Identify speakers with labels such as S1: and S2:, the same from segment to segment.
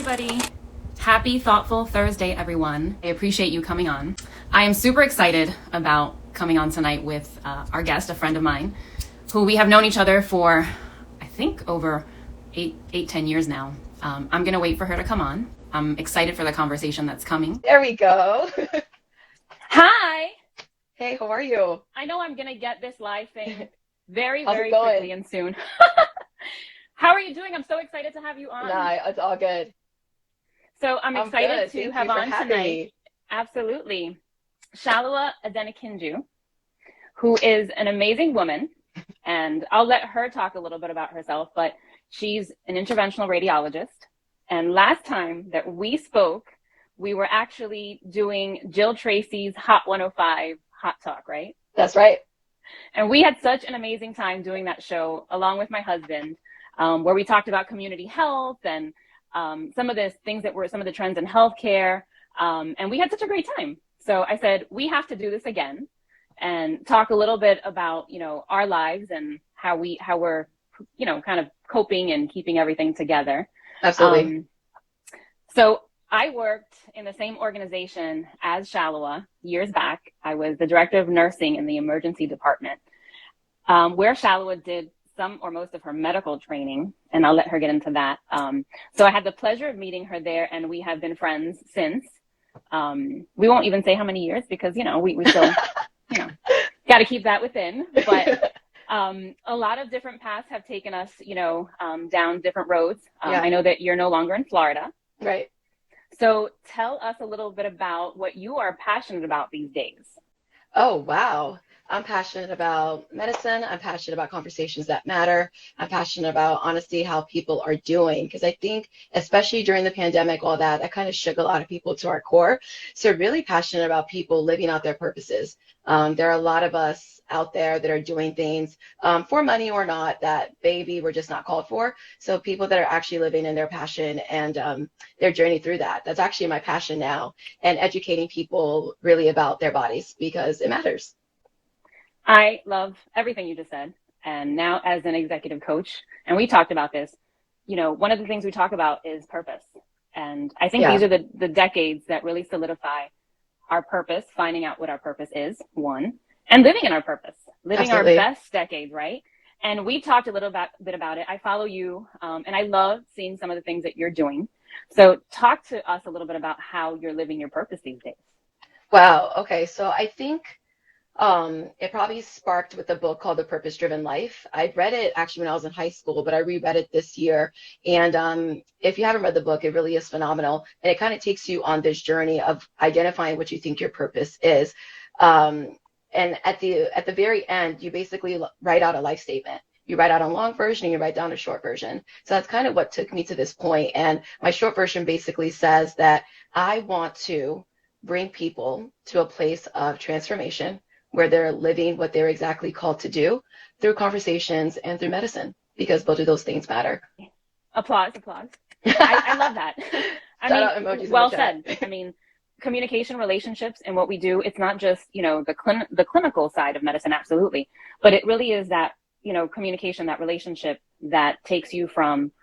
S1: everybody. Happy Thoughtful Thursday, everyone. I appreciate you coming on. I am super excited about coming on tonight with our guest, a friend of mine, who we have known each other for, I think, over 10 years now. I'm going to wait for her to come on. I'm excited for the conversation that's coming.
S2: There we go.
S1: Hi.
S2: Hey, how are you?
S1: I know I'm going to get this live thing very
S2: How's it
S1: very
S2: going?
S1: quickly and soon. How are you doing? I'm so excited to have you on.
S2: Nah, it's all good.
S1: So I'm excited to
S2: Thank
S1: have
S2: you for
S1: on
S2: having
S1: tonight.
S2: me.
S1: Absolutely. Salewa Adenikinju, who is an amazing woman, and I'll let her talk a little bit about herself, but she's an interventional radiologist. And last time that we spoke, we were actually doing Jill Tracy's Hot 105 Hot Talk, right?
S2: That's right.
S1: And we had such an amazing time doing that show along with my husband, where we talked about community health and some of the things that were some of the trends in healthcare. And we had such a great time. So I said, we have to do this again and talk a little bit about, our lives and how we're, kind of coping and keeping everything together.
S2: Absolutely.
S1: So I worked in the same organization as Salewa years back. I was the director of nursing in the emergency department, where Salewa did some or most of her medical training, and I'll let her get into that. So I had the pleasure of meeting her there, and we have been friends since. We won't even say how many years because, we still, got to keep that within. But a lot of different paths have taken us, down different roads.
S2: Yeah.
S1: I know that you're no longer in Florida.
S2: Right.
S1: So tell us a little bit about what you are passionate about these days.
S2: Oh, wow. I'm passionate about medicine. I'm passionate about conversations that matter. I'm passionate about, honestly, how people are doing. Because I think, especially during the pandemic, all that kind of shook a lot of people to our core. So really passionate about people living out their purposes. There are a lot of us out there that are doing things for money or not that maybe we're just not called for. So people that are actually living in their passion and their journey through that. That's actually my passion now, and educating people really about their bodies because it matters.
S1: I love everything you just said. And now as an executive coach, and we talked about this, one of the things we talk about is purpose. And I think these are the decades that really solidify our purpose, finding out what our purpose is, one, and living in our purpose, living
S2: Absolutely.
S1: our best decades, right? And we talked a little bit about it. I follow you, and I love seeing some of the things that you're doing. So talk to us a little bit about how you're living your purpose these days.
S2: Wow. Okay. So I think it probably sparked with a book called The Purpose Driven Life. I read it actually when I was in high school, but I reread it this year. And if you haven't read the book, it really is phenomenal. And it kind of takes you on this journey of identifying what you think your purpose is. And at the very end, you basically write out a life statement. You write out a long version and you write down a short version. So that's kind of what took me to this point. And my short version basically says that I want to bring people to a place of transformation where they're living what they're exactly called to do through conversations and through medicine, because both of those things matter.
S1: Applause. I love that.
S2: Shout out emojis
S1: well
S2: in the chat.
S1: said. I mean, communication, relationships, and what we do, it's not just, the clinical side of medicine, absolutely, but it really is that, communication, that relationship that takes you from,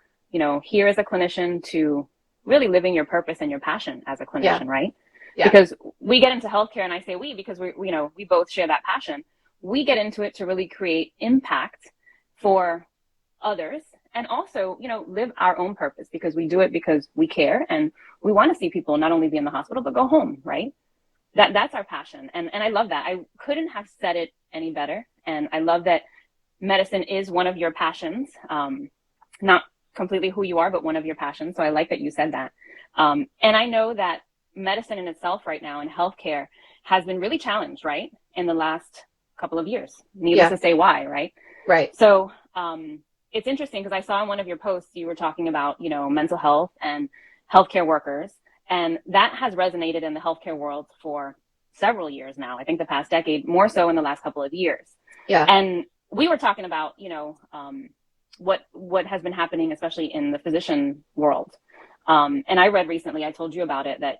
S1: here as a clinician to really living your purpose and your passion as a clinician, right?
S2: Yeah.
S1: Because we get into healthcare, and I say we because we both share that passion. We get into it to really create impact for others and also, live our own purpose because we do it because we care and we want to see people not only be in the hospital, but go home, right? That's our passion. And I love that. I couldn't have said it any better. And I love that medicine is one of your passions, not completely who you are, but one of your passions. So I like that you said that. And I know that medicine in itself right now in healthcare has been really challenged, right? In the last couple of years, needless to say why, right?
S2: Right.
S1: So it's interesting because I saw in one of your posts, you were talking about, mental health and healthcare workers, and that has resonated in the healthcare world for several years now. I think the past decade, more so in the last couple of years.
S2: Yeah.
S1: And we were talking about, what has been happening, especially in the physician world. And I read recently, I told you about it, that,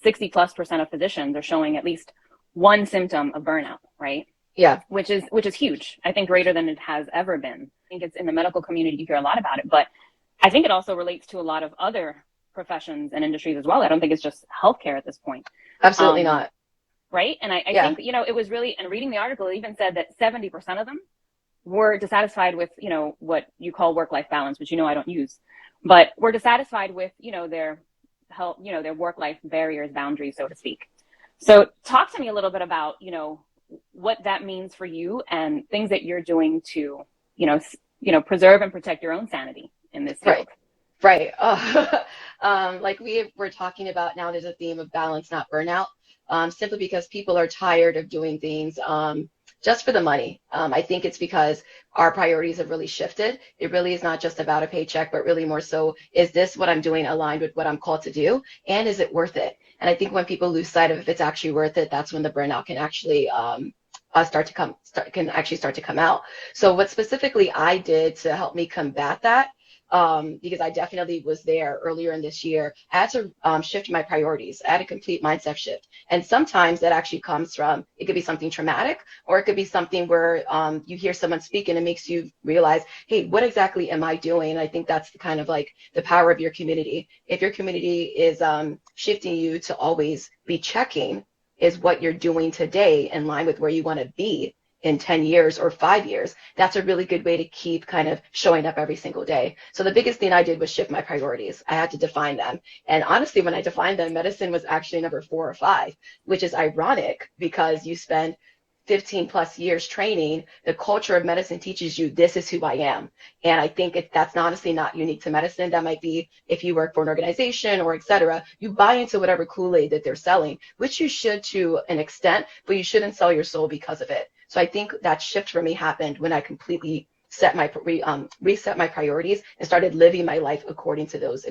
S1: 60+% of physicians are showing at least one symptom of burnout, right?
S2: Yeah.
S1: Which is huge. I think greater than it has ever been. I think it's in the medical community, you hear a lot about it, but I think it also relates to a lot of other professions and industries as well. I don't think it's just healthcare at this point.
S2: Absolutely not.
S1: Right. And I think, it was really, and reading the article, it even said that 70% of them were dissatisfied with, what you call work-life balance, which, I don't use, but were dissatisfied with, their health, their work-life barriers, boundaries, so to speak. So talk to me a little bit about, what that means for you and things that you're doing to, preserve and protect your own sanity in this field.
S2: Right. Like we were talking about now, there's a theme of balance, not burnout, simply because people are tired of doing things just for the money. I think it's because our priorities have really shifted. It really is not just about a paycheck, but really more so, is this what I'm doing aligned with what I'm called to do? And is it worth it? And I think when people lose sight of if it's actually worth it, that's when the burnout can actually start to come out. So what specifically I did to help me combat that, because I definitely was there earlier in this year, I had to shift my priorities. I had a complete mindset shift. And sometimes that actually comes from, it could be something traumatic, or it could be something where you hear someone speak and it makes you realize, hey, what exactly am I doing? And I think that's kind of like the power of your community. If your community is shifting you to always be checking, is what you're doing today in line with where you want to be in 10 years or 5 years, that's a really good way to keep kind of showing up every single day. So the biggest thing I did was shift my priorities. I had to define them. And honestly, when I defined them, medicine was actually number 4 or 5, which is ironic because you spend 15 plus years training. The culture of medicine teaches you this is who I am. And I think that's honestly not unique to medicine. That might be if you work for an organization or et cetera, you buy into whatever Kool-Aid that they're selling, which you should to an extent, but you shouldn't sell your soul because of it. So I think that shift for me happened when I completely reset my priorities and started living my life according to those,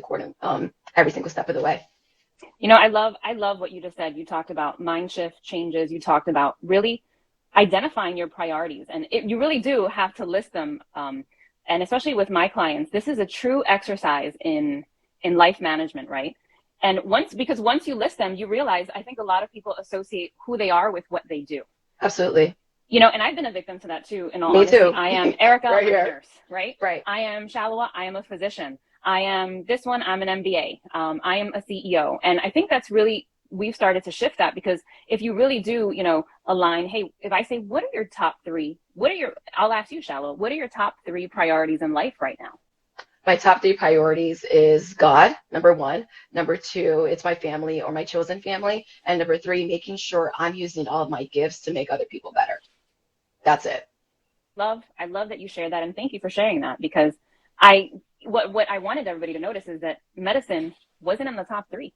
S2: every single step of the way.
S1: I love what you just said. You talked about mind shift changes. You talked about really identifying your priorities, and you really do have to list them. And especially with my clients, this is a true exercise in life management, right? And once you list them, you realize, I think a lot of people associate who they are with what they do.
S2: Absolutely.
S1: And I've been a victim to that too. In all
S2: Me
S1: honesty,
S2: too.
S1: I am Erika,
S2: Right
S1: I'm a
S2: here.
S1: nurse, right?
S2: Right.
S1: I am Salewa, I am a physician. I am this one, I'm an MBA. I am a CEO. And I think that's really, we've started to shift that, because if you really do, align, hey, if I say, what are your top 3? I'll ask you, Shallow, what are your top 3 priorities in life right now?
S2: My top 3 priorities is God, number 1. Number 2, it's my family or my chosen family. And number 3, making sure I'm using all of my gifts to make other people better. That's it.
S1: I love that you shared that. And thank you for sharing that, because what I wanted everybody to notice is that medicine wasn't in the top 3,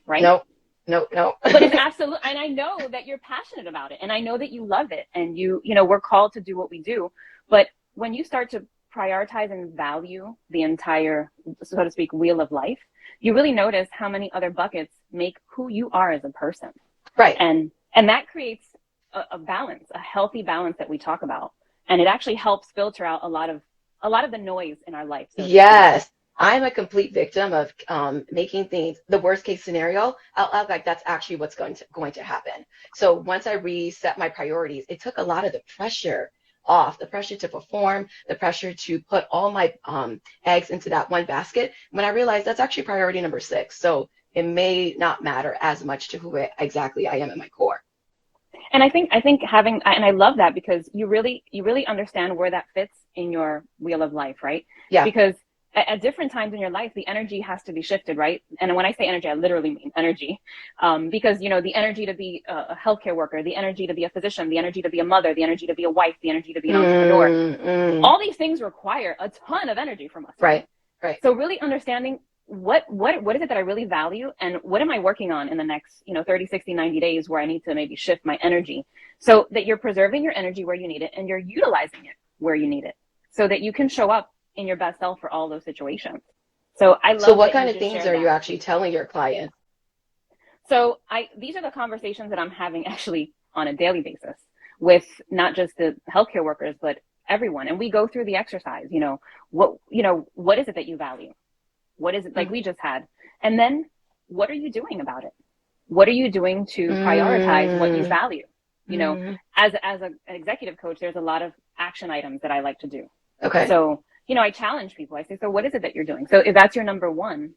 S1: right?
S2: Nope.
S1: But it's absolute, and I know that you're passionate about it, and I know that you love it, and we're called to do what we do. But when you start to prioritize and value the entire, so to speak, wheel of life, you really notice how many other buckets make who you are as a person.
S2: Right.
S1: And that creates a balance, a healthy balance that we talk about, and it actually helps filter out a lot of the noise in our life. So
S2: yes. I'm a complete victim of making things the worst case scenario out like that's actually what's going to happen. So once I reset my priorities, it took a lot of the pressure off, the pressure to perform, the pressure to put all my eggs into that one basket, when I realized that's actually priority number 6. So it may not matter as much to who exactly I am at my core.
S1: And I think having, and I love that, because you really understand where that fits in your wheel of life, right?
S2: Yeah.
S1: Because at different times in your life, the energy has to be shifted, right? And when I say energy, I literally mean energy, because, the energy to be a healthcare worker, the energy to be a physician, the energy to be a mother, the energy to be a wife, the energy to be an entrepreneur, all these things require a ton of energy from us.
S2: Right.
S1: So really understanding what is it that I really value, and what am I working on in the next, 30, 60, 90 days where I need to maybe shift my energy, so that you're preserving your energy where you need it and you're utilizing it where you need it, so that you can show up in your best self for all those situations. So I love.
S2: So what kind of things are you actually telling your clients?
S1: So these are the conversations that I'm having actually on a daily basis with not just the healthcare workers, but everyone. And we go through the exercise, what is it that you value? What is it, like we just had? And then what are you doing about it? What are you doing to prioritize what you value? As an executive coach, there's a lot of action items that I like to do.
S2: Okay.
S1: So, I challenge people. I say, so what is it that you're doing? So if that's your number 1,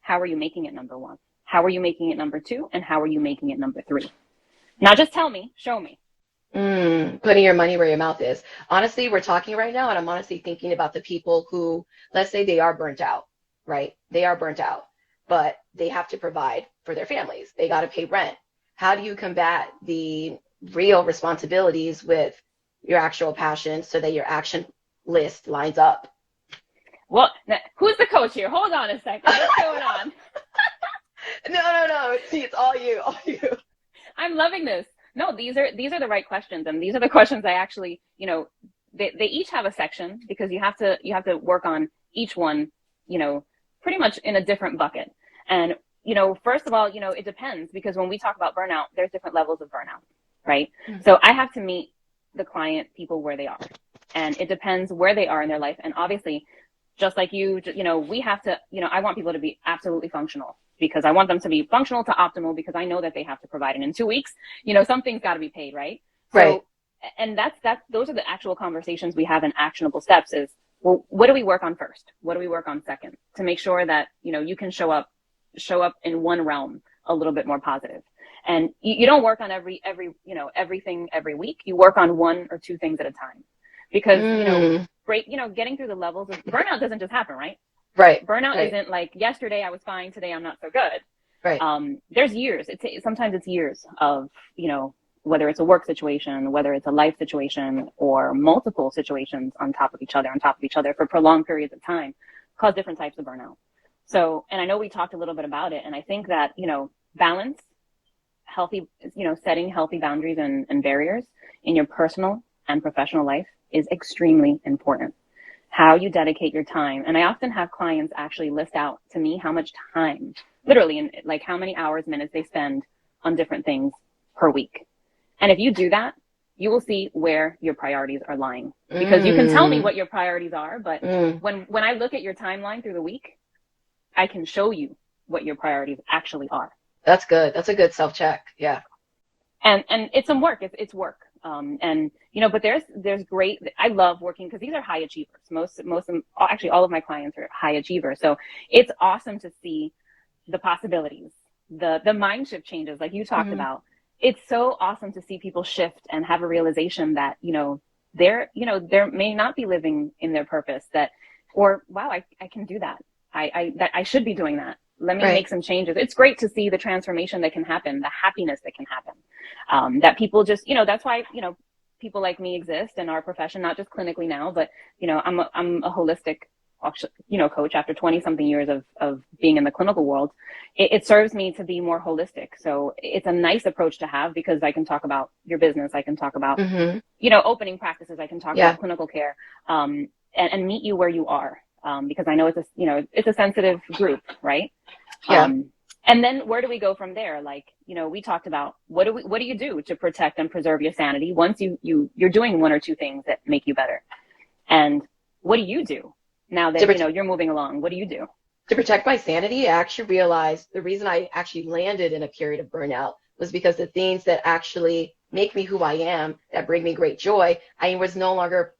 S1: how are you making it number one? How are you making it number two? And how are you making it number three? Not just tell me, show me.
S2: Putting your money where your mouth is. Honestly, we're talking right now, and I'm honestly thinking about the people who, let's say they are burnt out, right? They are burnt out, but they have to provide for their families. They got to pay rent. How do you combat the real responsibilities with your actual passion so that your action list lines up?
S1: Well, who's the coach here? Hold on a second. What's going on?
S2: No. See, it's all you, all you.
S1: I'm loving this. No, these are the right questions, and these are the questions I actually, they each have a section because you have to work on each one, pretty much in a different bucket. And first of all, it depends, because when we talk about burnout, there's different levels of burnout, right? Mm-hmm. So I have to meet the client people where they are, and it depends where they are in their life. And obviously, just like you, we have to, I want people to be absolutely functional, because I want them to be functional to optimal, because I know that they have to provide. And in 2 weeks, something's got to be paid, right?
S2: Right.
S1: So, and those are the actual conversations we have in actionable steps is, well, what do we work on first? What do we work on second, to make sure that, you can show up in one realm a little bit more positive. And you don't work on everything every week. You work on one or two things at a time, because, getting through the levels of burnout doesn't just happen, right?
S2: Right.
S1: Burnout
S2: right.
S1: isn't like yesterday I was fine, today I'm not so good.
S2: Right.
S1: There's years. Sometimes it's years of, whether it's a work situation, whether it's a life situation, or multiple situations on top of each other for prolonged periods of time, cause different types of burnout. So, and I know we talked a little bit about it, and I think that, balance, healthy, setting healthy boundaries and barriers in your personal and professional life is extremely important. How you dedicate your time. And I often have clients actually list out to me how much time, literally, in like how many hours, minutes they spend on different things per week. And if you do that, you will see where your priorities are lying, because you can tell me what your priorities are. But when I look at your timeline through the week, I can show you what your priorities actually are.
S2: That's good. That's a good self-check. Yeah.
S1: And it's some work. It's work. But there's great, I love working because these are high achievers. Most of actually all of my clients are high achievers. So it's awesome to see the possibilities, the mind shift changes like you talked about. It's so awesome to see people shift and have a realization that, they're may not be living in their purpose, or wow, I can do that. I should be doing that. Let me make some changes. It's great to see the transformation that can happen, the happiness that can happen. That people just, that's why, people like me exist in our profession, not just clinically now, but, I'm a holistic, coach after 20 something years of being in the clinical world. It serves me to be more holistic. So it's a nice approach to have, because I can talk about your business. I can talk about, opening practices. I can talk about clinical care, and meet you where you are. Because I know it's a sensitive group, right?
S2: Yeah.
S1: And then where do we go from there? Like, we talked about what do you do to protect and preserve your sanity once you're doing one or two things that make you better? And what do you do now that you're moving along? What do you do?
S2: To protect my sanity, I actually realized the reason I actually landed in a period of burnout was because the things that actually make me who I am, that bring me great joy, I was no longer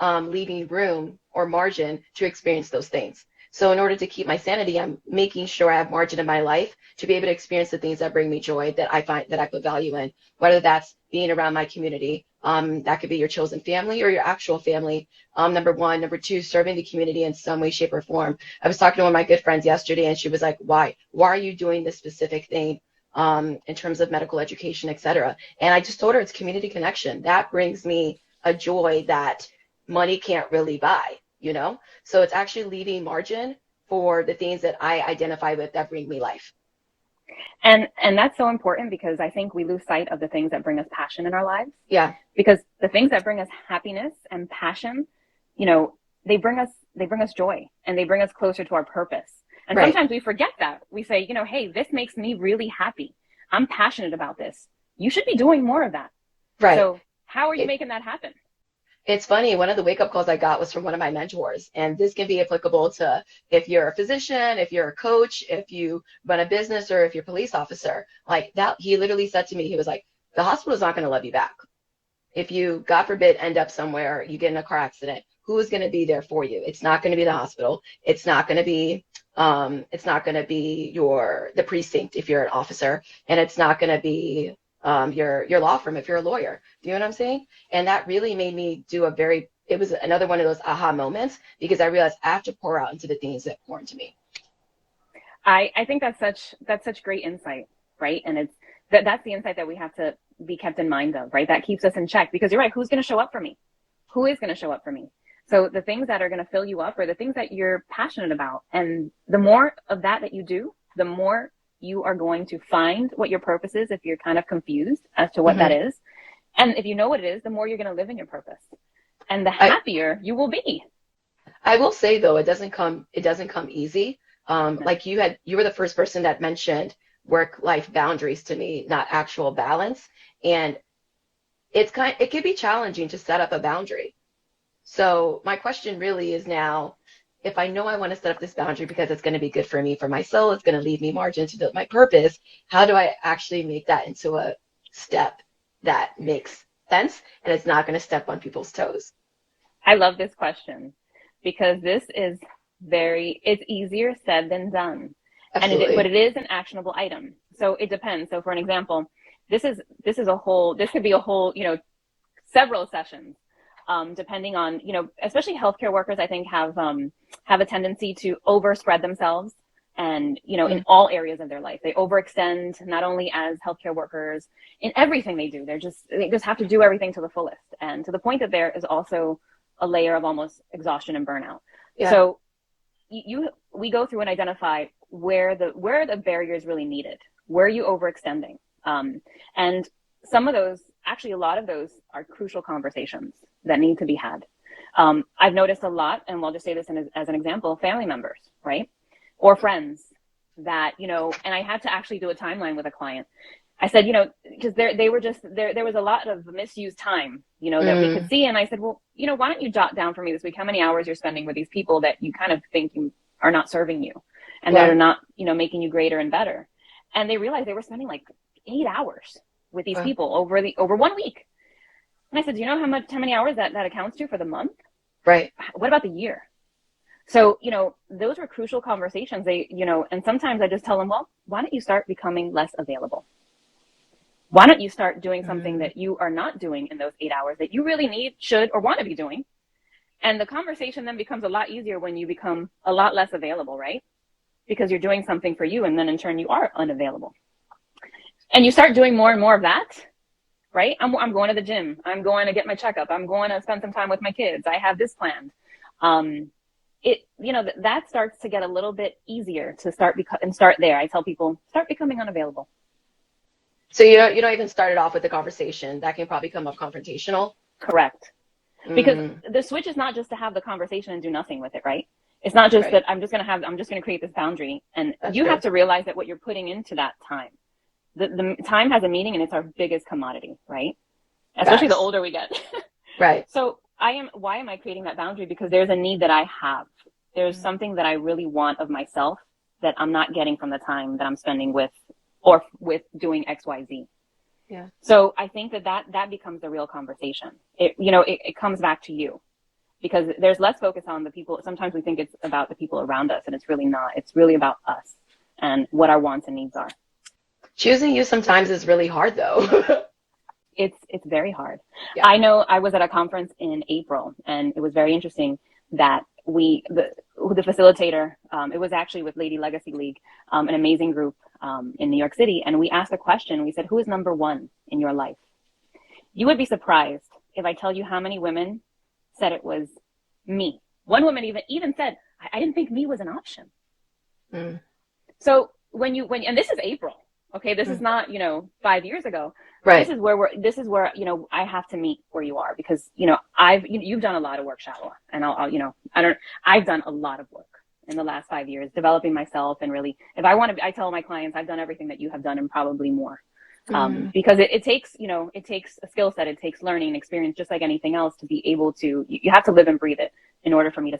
S2: leaving room or margin to experience those things. So in order to keep my sanity, I'm making sure I have margin in my life to be able to experience the things that bring me joy, that I find that I put value in, whether that's being around my community. That could be your chosen family or your actual family. Number one. Number two, serving the community in some way, shape, or form. I was talking to one of my good friends yesterday, and she was like, why are you doing this specific thing in terms of medical education, et cetera? And I just told her it's community connection. That brings me a joy that money can't really buy, So it's actually leaving margin for the things that I identify with that bring me life.
S1: And that's so important, because I think we lose sight of the things that bring us passion in our lives.
S2: Yeah.
S1: Because the things that bring us happiness and passion, they bring us joy, and they bring us closer to our purpose. And sometimes we forget that. We say, hey, this makes me really happy. I'm passionate about this. You should be doing more of that.
S2: Right.
S1: So how are you making that happen?
S2: It's funny, one of the wake-up calls I got was from one of my mentors, and this can be applicable to if you're a physician, if you're a coach, if you run a business, or if you're a police officer. Like that, he literally said to me, he was like, the hospital's not going to love you back. If you, God forbid, end up somewhere, you get in a car accident, who's going to be there for you? It's not going to be the hospital. It's not going to be the precinct if you're an officer, and it's not going to be your law firm if you're a lawyer. Do you know what I'm saying? And that really made me it was another one of those aha moments, because I realized I have to pour out into the things that pour into me.
S1: I think that's such great insight, right? And that's the insight that we have to be kept in mind of, right? That keeps us in check, because you're right. Who's going to show up for me? Who is going to show up for me? So the things that are going to fill you up are the things that you're passionate about. And the more of that you do, the more you are going to find what your purpose is if you're kind of confused as to what that is. And if you know what it is, the more you're going to live in your purpose. And the happier you will be.
S2: I will say, though, it doesn't come easy. Like you were the first person that mentioned work-life boundaries to me, not actual balance. And it can be challenging to set up a boundary. So my question really is now, if I know I want to set up this boundary because it's going to be good for me, for my soul, it's going to leave me margin to my purpose, how do I actually make that into a step that makes sense and it's not going to step on people's toes?
S1: I love this question, because this is it's easier said than done.
S2: Absolutely.
S1: But it is an actionable item. So it depends. So for an example, this could be a whole, several sessions, depending on, especially healthcare workers, I think have a tendency to overspread themselves, and, in all areas of their life. They overextend, not only as healthcare workers, in everything they do. They just have to do everything to the fullest, and to the point that there is also a layer of almost exhaustion and burnout. Yeah. So we go through and identify where the barrier is really needed. Where are you overextending? And some of those, actually a lot of those, are crucial conversations that need to be had. I've noticed a lot, and I'll just say this as an example, family members, right? Or friends that, and I had to actually do a timeline with a client. I said, because there was a lot of misused time, that we could see. And I said, well, why don't you jot down for me this week how many hours you're spending with these people that you kind of think you are not serving you, and that are not, making you greater and better. And they realized they were spending like 8 hours with these people over 1 week. And I said, do you know how many hours that accounts to for the month?
S2: Right.
S1: What about the year? So, those were crucial conversations. And sometimes I just tell them, well, why don't you start becoming less available? Why don't you start doing something that you are not doing in those 8 hours that you really need, should, or want to be doing? And the conversation then becomes a lot easier when you become a lot less available, right? Because you're doing something for you, and then in turn you are unavailable. And you start doing more and more of that, right? I'm going to the gym. I'm going to get my checkup. I'm going to spend some time with my kids. I have this planned. That starts to get a little bit easier to start there. I tell people, start becoming unavailable.
S2: So you don't even start it off with a conversation. That can probably come up confrontational.
S1: Correct. Because the switch is not just to have the conversation and do nothing with it, right? It's not just that I'm just going to create this boundary. And you have to realize that what you're putting into that time, the time has a meaning, and it's our biggest commodity, right? Especially the older we get.
S2: Right.
S1: So why am I creating that boundary? Because there's a need that I have. There's something that I really want of myself that I'm not getting from the time that I'm spending with doing XYZ. Yeah. So I think that becomes the real conversation. It comes back to you, because there's less focus on the people. Sometimes we think it's about the people around us, and it's really not. It's really about us and what our wants and needs are.
S2: Choosing you sometimes is really hard, though.
S1: It's very hard.
S2: Yeah.
S1: I know I was at a conference in April, and it was very interesting that the facilitator, it was actually with Lady Legacy League, an amazing group in New York City. And we asked a question. We said, who is number one in your life? You would be surprised if I tell you how many women said it was me. One woman even said, I didn't think me was an option. So and this is April. Okay, this is not, 5 years ago. Right. This is where I have to meet where you are, because, you've done a lot of work, Salewa, and I've done a lot of work in the last 5 years, developing myself, and really, I tell my clients, I've done everything that you have done and probably more. Because it takes a skill set, it takes learning, experience, just like anything else, to be able to, you have to live and breathe it in order for me to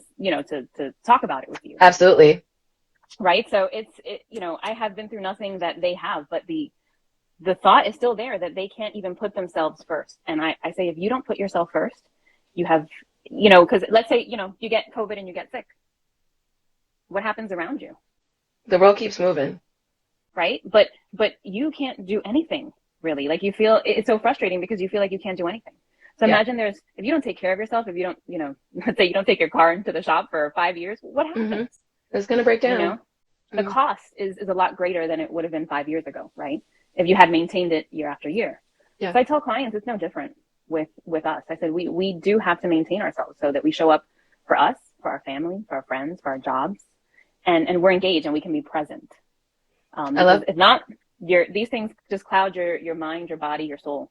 S1: talk about it with you.
S2: Absolutely.
S1: Right. So I have been through nothing that they have, but the thought is still there that they can't even put themselves first. And I say, if you don't put yourself first, you have because let's say, you get COVID and you get sick. What happens around you?
S2: The world keeps moving.
S1: Right? But you can't do anything really. Like you feel it's so frustrating because you feel like you can't do anything. So
S2: Yeah.
S1: imagine if you don't take care of yourself, if you don't, let's say you don't take your car into the shop for 5 years, what
S2: Mm-hmm.
S1: happens?
S2: It's going to break
S1: You
S2: down.
S1: know, the cost is a lot greater than it would have been 5 years ago, right? If you had maintained it year after year.
S2: Yeah.
S1: So I tell clients it's no different with us. I said we do have to maintain ourselves so that we show up for us, for our family, for our friends, for our jobs, and we're engaged and we can be present.
S2: I love
S1: If not, these things just cloud your mind, your body, your soul.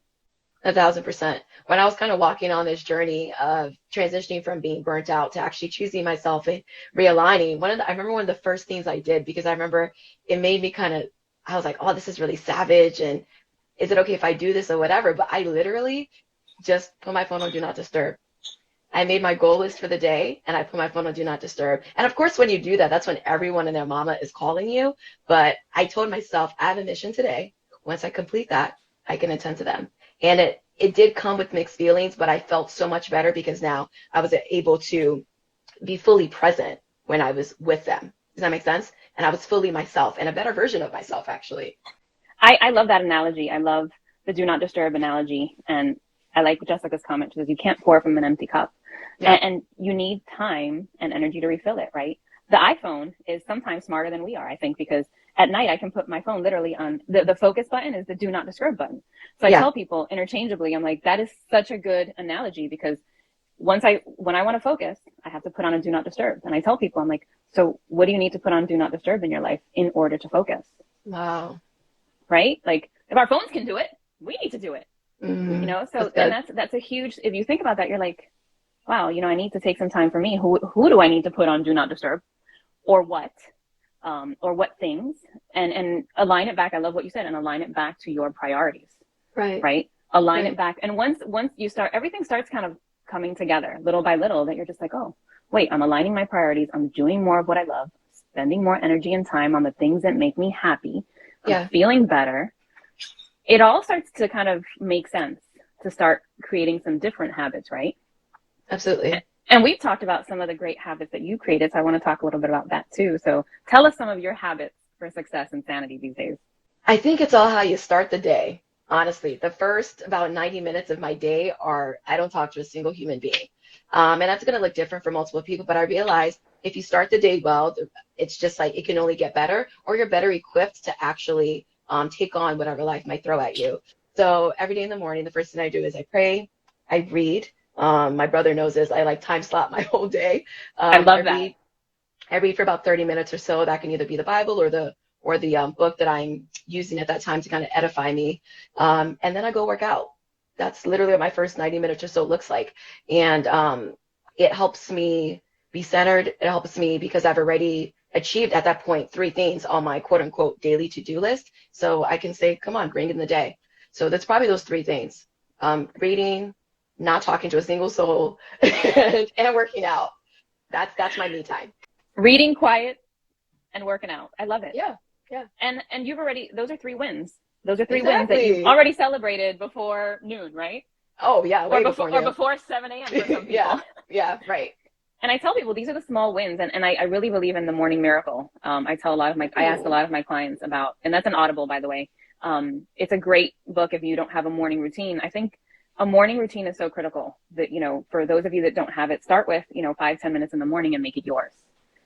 S2: 1,000%. When I was kind of walking on this journey of transitioning from being burnt out to actually choosing myself and realigning, I remember one of the first things I did, because I remember it made me I was like, oh, this is really savage. And is it okay if I do this or whatever? But I literally just put my phone on Do Not Disturb. I made my goal list for the day and I put my phone on Do Not Disturb. And of course, when you do that, that's when everyone and their mama is calling you. But I told myself, I have a mission today. Once I complete that, I can attend to them. And it did come with mixed feelings, but I felt so much better because now I was able to be fully present when I was with them. Does that make sense? And I was fully myself and a better version of myself, actually.
S1: I love that analogy. I love the do not disturb analogy. And I like Jessica's comment. She says, you can't pour from an empty cup.
S2: Yeah.
S1: And you need time and energy to refill it, right? The iPhone is sometimes smarter than we are, I think, because at night I can put my phone literally on the focus button is the do not disturb button. So I tell people interchangeably, I'm like, that is such a good analogy because when I want to focus, I have to put on a do not disturb. And I tell people, I'm like, so what do you need to put on do not disturb in your life in order to focus?
S2: Wow.
S1: Right? Like if our phones can do it, we need to do it.
S2: Mm-hmm.
S1: So that's a huge, if you think about that, you're like, wow, I need to take some time for me. Who do I need to put on do not disturb or what things and align it back. I love what you said, and align it back to your priorities. Right. Align it back. And once you start, everything starts kind of coming together little by little that you're just like, oh, wait, I'm aligning my priorities. I'm doing more of what I love, spending more energy and time on the things that make me happy. I'm feeling better. It all starts to kind of make sense to start creating some different habits, right?
S2: Absolutely.
S1: And we've talked about some of the great habits that you created, so I want to talk a little bit about that too. So tell us some of your habits for success and sanity these days.
S2: I think it's all how you start the day. Honestly, the first about 90 minutes of my day I don't talk to a single human being. And that's going to look different for multiple people, but I realized if you start the day well, it's just like it can only get better, or you're better equipped to actually take on whatever life might throw at you. So every day in the morning, the first thing I do is I pray, I read. My brother knows this. I like time slot my whole day.
S1: I love that.
S2: I read for about 30 minutes or so. That can either be the Bible or the book that I'm using at that time to kind of edify me. And then I go work out. That's literally what my first 90 minutes or so looks like. And it helps me be centered. It helps me because I've already achieved at that point 3 things on my quote unquote daily to-do list. So I can say, come on, bring in the day. So that's probably those 3 things. Reading, not talking to a single soul, and working out. That's my me time.
S1: Reading, quiet, and working out. I love it.
S2: Yeah.
S1: And those are 3 wins. Those are 3 wins that you've already celebrated before noon, right?
S2: Oh yeah, way before noon.
S1: Or before 7 a.m. for some people.
S2: yeah, right.
S1: And I tell people these are the small wins, and I really believe in the morning miracle. I ask a lot of my clients about, and that's an Audible, by the way. It's a great book if you don't have a morning routine. I think a morning routine is so critical that, for those of you that don't have it, start with, 5-10 minutes in the morning and make it yours.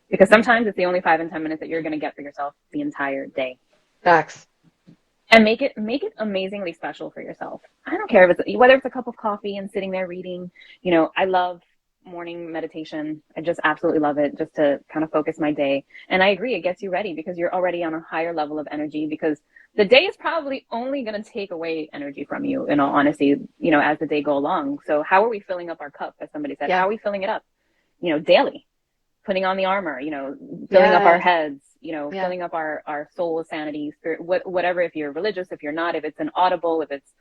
S1: Because sometimes it's the only 5 and 10 minutes that you're going to get for yourself the entire day.
S2: Facts.
S1: And make it amazingly special for yourself. I don't care whether it's a cup of coffee and sitting there reading. I love morning meditation. I just absolutely love it, just to kind of focus my day. And I agree, it gets you ready because you're already on a higher level of energy, because the day is probably only going to take away energy from you, in all honesty, as the day go along. So how are we filling up our cup, as somebody said? How are we filling it up? Daily, putting on the armor, filling up our heads, filling up our soul, sanity, spirit, whatever, if you're religious, if you're not, if it's an Audible, if it's,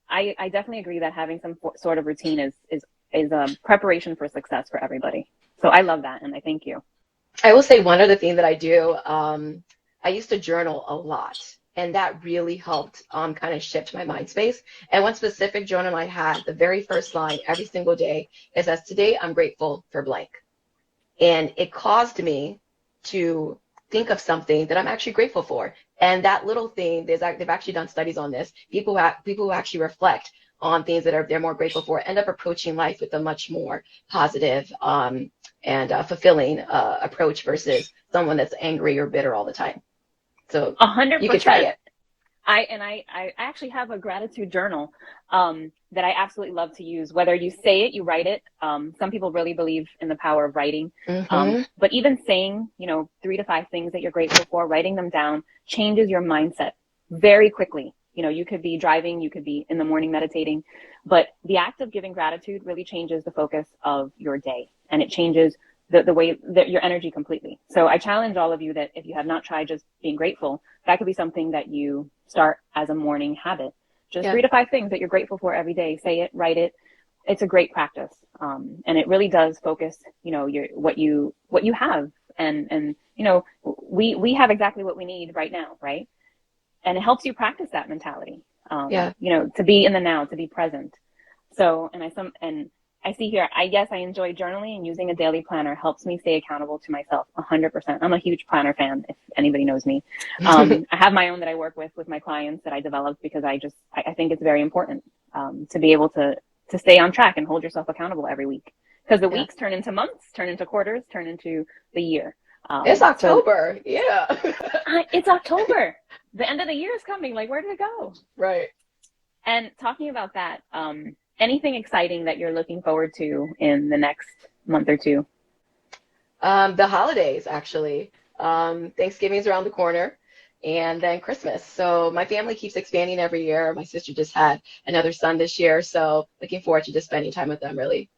S1: I definitely agree that having some sort of routine is a preparation for success for everybody. So I love that. And I thank you.
S2: I will say one other thing that I do. I used to journal a lot. And that really helped kind of shift my mind space. And one specific journal I had, the very first line every single day is, as today I'm grateful for blank. And it caused me to think of something that I'm actually grateful for. And that little thing, they've actually done studies on this. People who actually reflect on things that they're more grateful for end up approaching life with a much more positive and fulfilling approach versus someone that's angry or bitter all the time. So
S1: 100%.
S2: you could try it.
S1: I actually have a gratitude journal that I absolutely love to use. Whether you say it, you write it. Some people really believe in the power of writing. But even saying, 3 to 5 things that you're grateful for, writing them down changes your mindset very quickly. You could be driving, you could be in the morning meditating, but the act of giving gratitude really changes the focus of your day, and it changes the way that your energy completely. So I challenge all of you that if you have not tried just being grateful, that could be something that you start as a morning habit. Just 3 to 5 things that you're grateful for every day. Say it, write it. It's a great practice. And it really does focus, what you have. And we have exactly what we need right now, right? And it helps you practice that mentality. To be in the now, to be present. So, I see here, I enjoy journaling, and using a daily planner helps me stay accountable to myself 100%. I'm a huge planner fan, if anybody knows me. I have my own that I work with my clients that I developed because I think it's very important to be able to stay on track and hold yourself accountable every week. Because the weeks turn into months, turn into quarters, turn into the year.
S2: It's October.
S1: It's October. The end of the year is coming. Like, where did it go?
S2: Right.
S1: And talking about that, anything exciting that you're looking forward to in the next month or two?
S2: The holidays, actually. Thanksgiving's around the corner, and then Christmas. So my family keeps expanding every year. My sister just had another son this year, so looking forward to just spending time with them, really.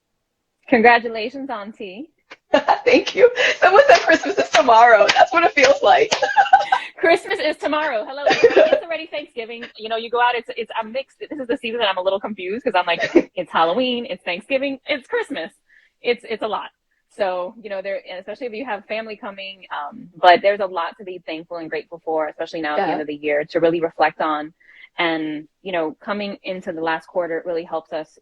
S1: Congratulations, Auntie.
S2: Thank you. Someone said Christmas is tomorrow. That's what it feels like.
S1: Christmas is tomorrow. Hello. It's already Thanksgiving. You go out. I'm mixed. This is the season that I'm a little confused because I'm like, it's Halloween, it's Thanksgiving, it's Christmas. It's a lot. So, especially if you have family coming, but there's a lot to be thankful and grateful for, especially now at the end of the year, to really reflect on. And, coming into the last quarter, it really helps us,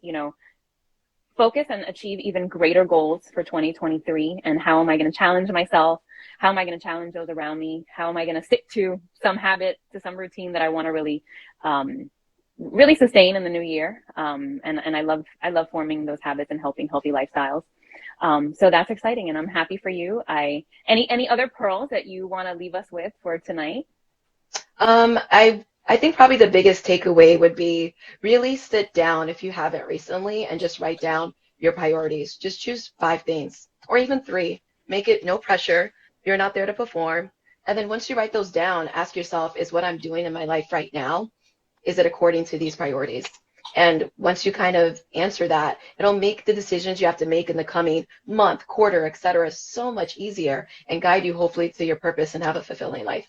S1: focus and achieve even greater goals for 2023. And how am I going to challenge myself? How am I going to challenge those around me? How am I going to stick to some habit, to some routine that I want to really, really sustain in the new year? And I love forming those habits and helping healthy lifestyles. So that's exciting, and I'm happy for you. Any other pearls that you want to leave us with for tonight?
S2: I think probably the biggest takeaway would be really sit down if you haven't recently and just write down your priorities. Just choose 5 things or even 3. Make it no pressure. You're not there to perform. And then once you write those down, ask yourself, is what I'm doing in my life right now, is it according to these priorities? And once you kind of answer that, it'll make the decisions you have to make in the coming month, quarter, etc., so much easier and guide you hopefully to your purpose and have a fulfilling life.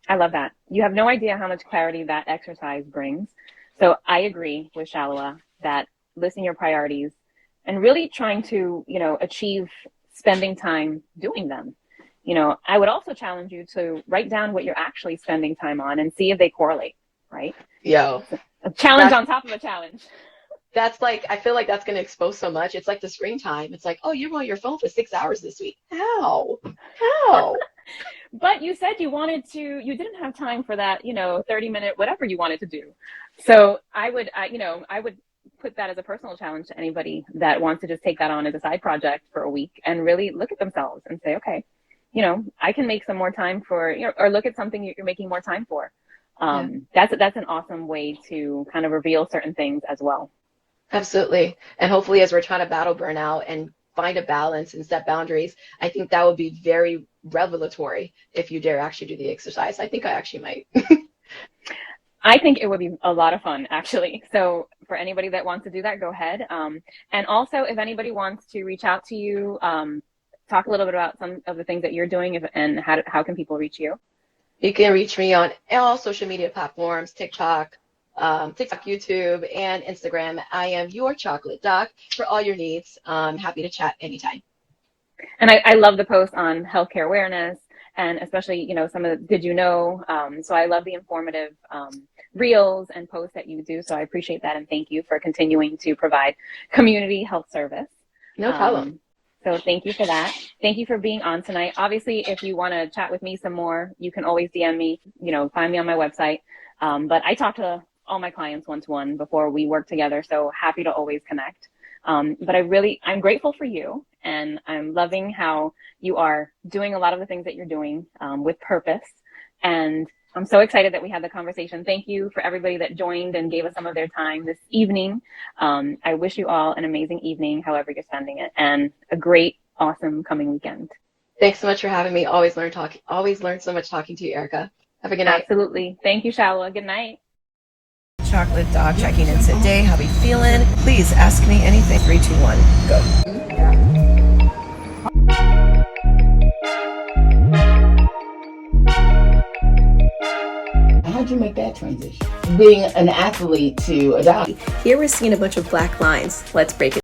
S1: I love that. You have no idea how much clarity that exercise brings. So I agree with Salewa that listing your priorities and really trying to, achieve spending time doing them. I would also challenge you to write down what you're actually spending time on and see if they correlate, right? A challenge on top of a challenge.
S2: That's like, I feel like that's going to expose so much. It's like the screen time. It's like, oh, you're on your phone for 6 hours this week. How?
S1: But you said you didn't have time for that, 30-minute, whatever you wanted to do. So I would put that as a personal challenge to anybody that wants to just take that on as a side project for a week and really look at themselves and say, okay, I can make some more time for, or look at something you're making more time for. That's an awesome way to kind of reveal certain things as well.
S2: Absolutely. And hopefully as we're trying to battle burnout and find a balance and set boundaries, I think that would be very revelatory if you dare actually do the exercise. I think I actually might.
S1: I think it would be a lot of fun, actually. So for anybody that wants to do that, go ahead. And also, if anybody wants to reach out to you, talk a little bit about some of the things that you're doing and how can people reach you?
S2: You can reach me on all social media platforms, TikTok, YouTube, and Instagram. I am your chocolate doc for all your needs. I'm happy to chat anytime.
S1: And I love the post on healthcare awareness and especially, some of the did you know? So I love the informative reels and posts that you do. So I appreciate that. And thank you for continuing to provide community health service.
S2: No problem.
S1: So thank you for that. Thank you for being on tonight. Obviously, if you want to chat with me some more, you can always DM me, find me on my website. But I talk to all my clients one-to-one before we work together. So happy to always connect. But I'm grateful for you, and I'm loving how you are doing a lot of the things that you're doing with purpose. And I'm so excited that we had the conversation. Thank you for everybody that joined and gave us some of their time this evening. I wish you all an amazing evening, however you're spending it, and a great, awesome coming weekend.
S2: Thanks so much for having me. Always learn so much talking to you, Erika. Have a good night.
S1: Absolutely. Thank you, Salewa. Good night.
S3: Chocolate dog checking in today. How we feeling? Please ask me anything. 3, 2, 1, go.
S4: How'd you make that transition? Being an athlete to a doctor.
S3: Here we're seeing a bunch of black lines. Let's break it